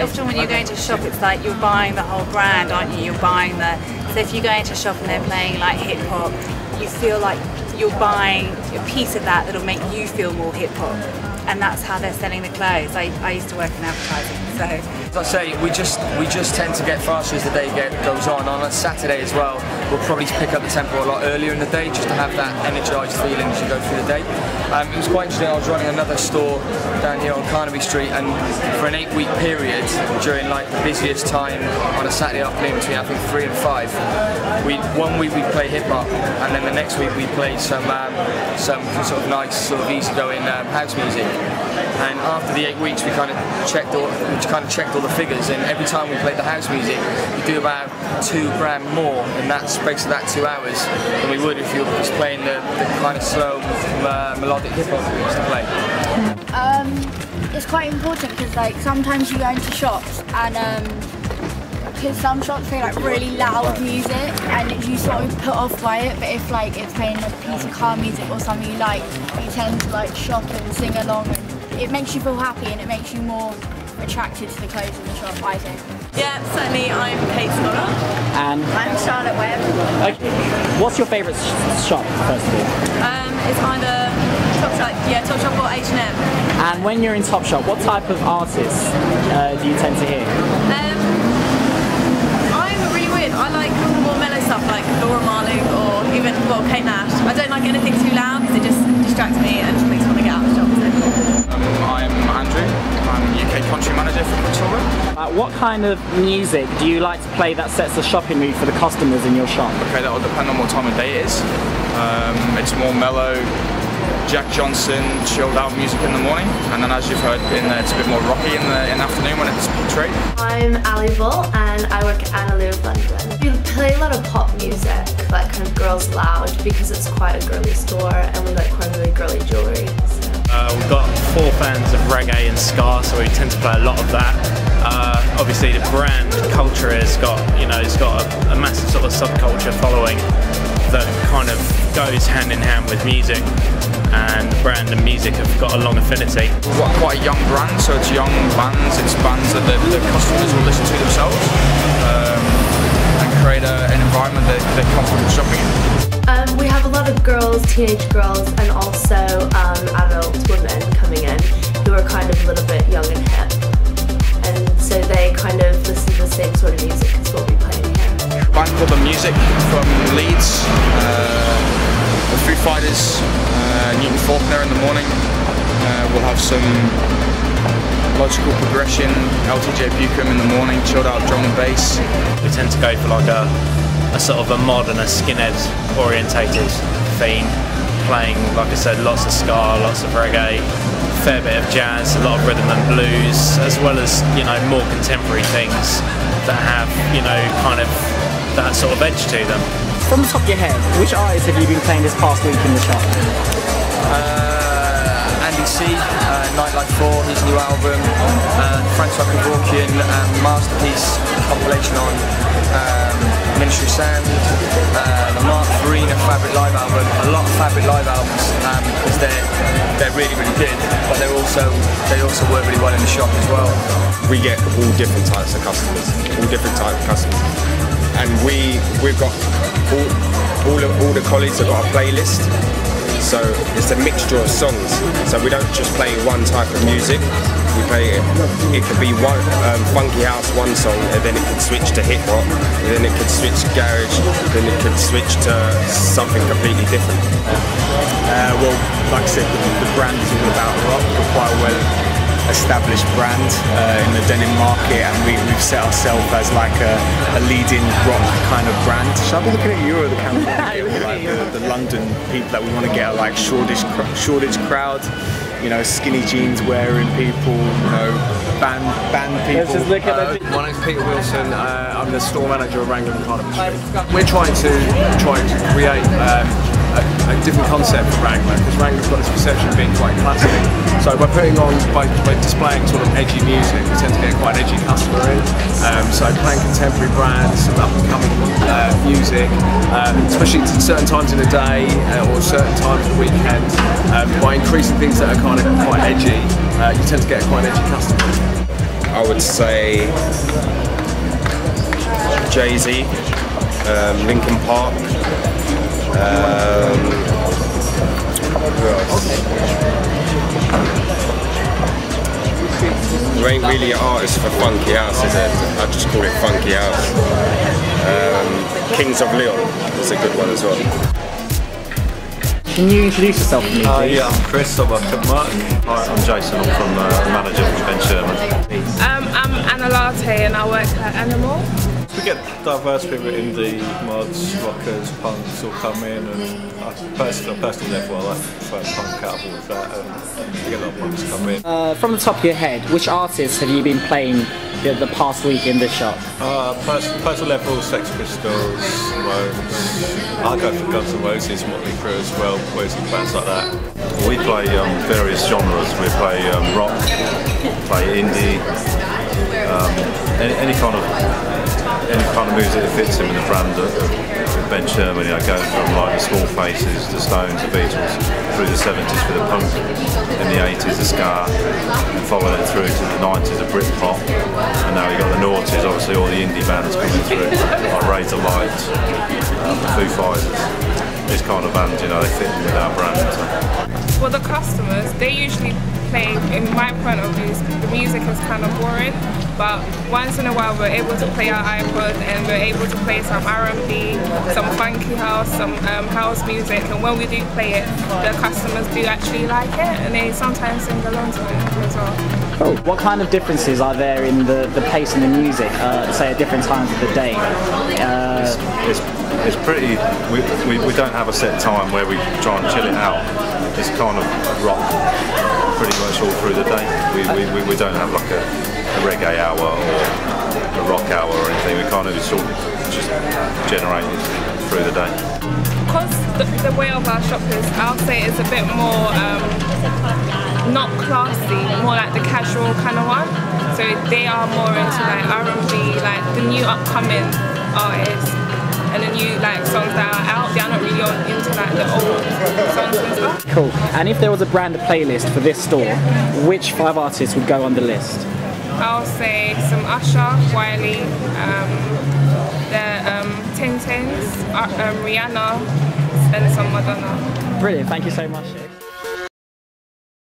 often when you're going to a shop, it's like you're buying the whole brand, aren't you? You're buying the, so if you go into a shop and they're playing like hip hop, you feel like you're buying a piece of that that'll make you feel more hip hop. And that's how they're selling the clothes. I used to work in advertising, so. As I say, we just tend to get faster as the day goes on. On a Saturday as well, we'll probably pick up the tempo a lot earlier in the day just to have that energised feeling as you go through the day. It was quite interesting. I was running another store down here on Carnaby Street, and for an 8-week period, during like the busiest time on a Saturday afternoon between I think 3 and 5, one week we'd play hip hop, and then the next week we'd play some sort of nice, sort of easygoing house music. And after the 8 weeks, we kind of checked all the figures, and every time we played the house music, we do about 2 grand more in that space of that 2 hours than we would if you were just playing the kind of slow melodic hip hop we used to play. It's quite important because like sometimes you go into shops and because some shops play like really loud music and you sort of put off by it, but if like it's playing a piece of car music or something you like, you tend to like shop and sing along, and it makes you feel happy and it makes you more attracted to the clothes in the shop, I think. Yeah, certainly. I'm Kate Scholar. And I'm Charlotte Webb. Okay. What's your favourite shop, first of all? It's either Topshop or H&M. And when you're in Topshop, what type of artists do you tend to hear? I'm really weird. I like more mellow stuff like Laura Marling or even, well, Kate Nash. I don't like anything too loud because it just distracts me and makes me want to get out of the shop. I'm Andrew. I'm UK country manager for Victoria. What kind of music do you like to play that sets the shopping mood for the customers in your shop? Okay, that will depend on what time of day it is. It's more mellow, Jack Johnson, chilled out music in the morning, and then as you've heard, it's a bit more rocky in the afternoon when it's trade. I'm Ali Bull and I work at Anna Lou of London. We play a lot of pop music, like kind of girls loud, because it's quite a girly store and we like quite really girly jewellery. So. We've got 4 fans of reggae and ska, so we tend to play a lot of that. Obviously the brand culture has got, it's got a massive sort of subculture following that kind of goes hand in hand with music, and the brand and music have got a long affinity. We've got quite a young brand, so it's young bands, it's bands that the customers will listen to themselves and create an environment that they're comfortable shopping in. We have a lot of girls, teenage girls, and also adult women coming in who are kind of a little bit young and hip, and so they kind of listen to the same sort of music as what we play here. Band called The Music from Leeds, the Foo Fighters, Newton Faulkner in the morning. We'll have some logical progression, LTJ Buchan in the morning, chilled out drum and bass. We tend to go for like a sort of a mod and a skinhead orientated theme, playing, like I said, lots of ska, lots of reggae, fair bit of jazz, a lot of rhythm and blues, as well as more contemporary things that have kind of that sort of edge to them. From the top of your head, which artists have you been playing this past week in the shop? Andy C, Nightlife 4, his new album, Francois Kevorkian, Masterpiece compilation on Ministry Sound, the Mark Farina Fabric Live album. A lot of Fabric Live albums because they're really good, but they also work really well in the shop as well. We get all different types of customers, and we've got all the colleagues have got a playlist. So it's a mixture of songs. So we don't just play one type of music. We play it could be one funky house one song, and then it could switch to hip hop, and then it could switch to garage, then it could switch to something completely different. Well, like I said, the brand is all about rock. We're quite a well-established brand in the denim market, and we've set ourselves as like a leading rock kind of brand. Should I be looking at you or the camera? Like the London people that we want to get are like Shoreditch crowd, skinny jeans wearing people, band people. Let's just look at my name's Peter Wilson. I'm the store manager of Wrangler and Carnaby Street. We're trying to create a different concept for Wrangler, because Wrangler's got this perception of being quite classic. So by displaying sort of edgy music, we tend to get quite an edgy customer in. So playing contemporary brands, some up and coming music, especially at certain times in the day or certain times of the weekend, by increasing things that are kind of quite edgy, you tend to get quite an edgy customer. I would say Jay-Z, Linkin Park, who else? There ain't really an artist for funky house, is it? I just call it funky house. Kings of Leon is a good one as well. Can you introduce yourself to me, please? Yeah, I'm Chris, I work at Mark. Hi, I'm Jason, I'm from manager from Ben Sherman. I'm Anna Latte and I work at Animal. We get diverse people, indie, mods, rockers, punks all come in, and on a personal level I like to prefer punk out of all of that, and we get a lot of punks come in. From the top of your head, which artists have you been playing the past week in this shop? Personal level, Sex Pistols, Ramones. I go for Guns N' Roses, Motley Crue as well, bands like that. We play various genres. We play rock, play indie, any kind of music that fits in with the brand of Ben Sherman, going from like the Small Faces, the Stones, the Beatles, through the 70s with the punk, in the 80s the ska, and following it through to the 90s the Britpop, and now we've got the noughties, obviously all the indie bands coming through, like Razor Light, the Foo Fighters. This kind of band, they fit in with our brand. So. For the customers, they usually play, in my point of view, the music is kind of boring, but once in a while we're able to play our iPod and we're able to play some R&B, some funky house, some house music, and when we do play it, the customers do actually like it and they sometimes sing along to it as well. Cool. What kind of differences are there in the pace and the music, say at different times of the day? It's pretty, we don't have a set time where we try and chill it out. It's kind of rock pretty much all through the day. We don't have like a reggae hour or a rock hour or anything. We kind of just generate it through the day. Because the way of our shop is, I'll say it's a bit more not classy, more like the casual kind of one. So they are more into like R&B, like the new upcoming artists and the new songs that are out. They're not really into the old songs and stuff. Cool. And if there was a brand playlist for this store, which 5 artists would go on the list? I'll say some Usher, Wiley, the Tintins, Rihanna, and some Madonna. Brilliant. Thank you so much.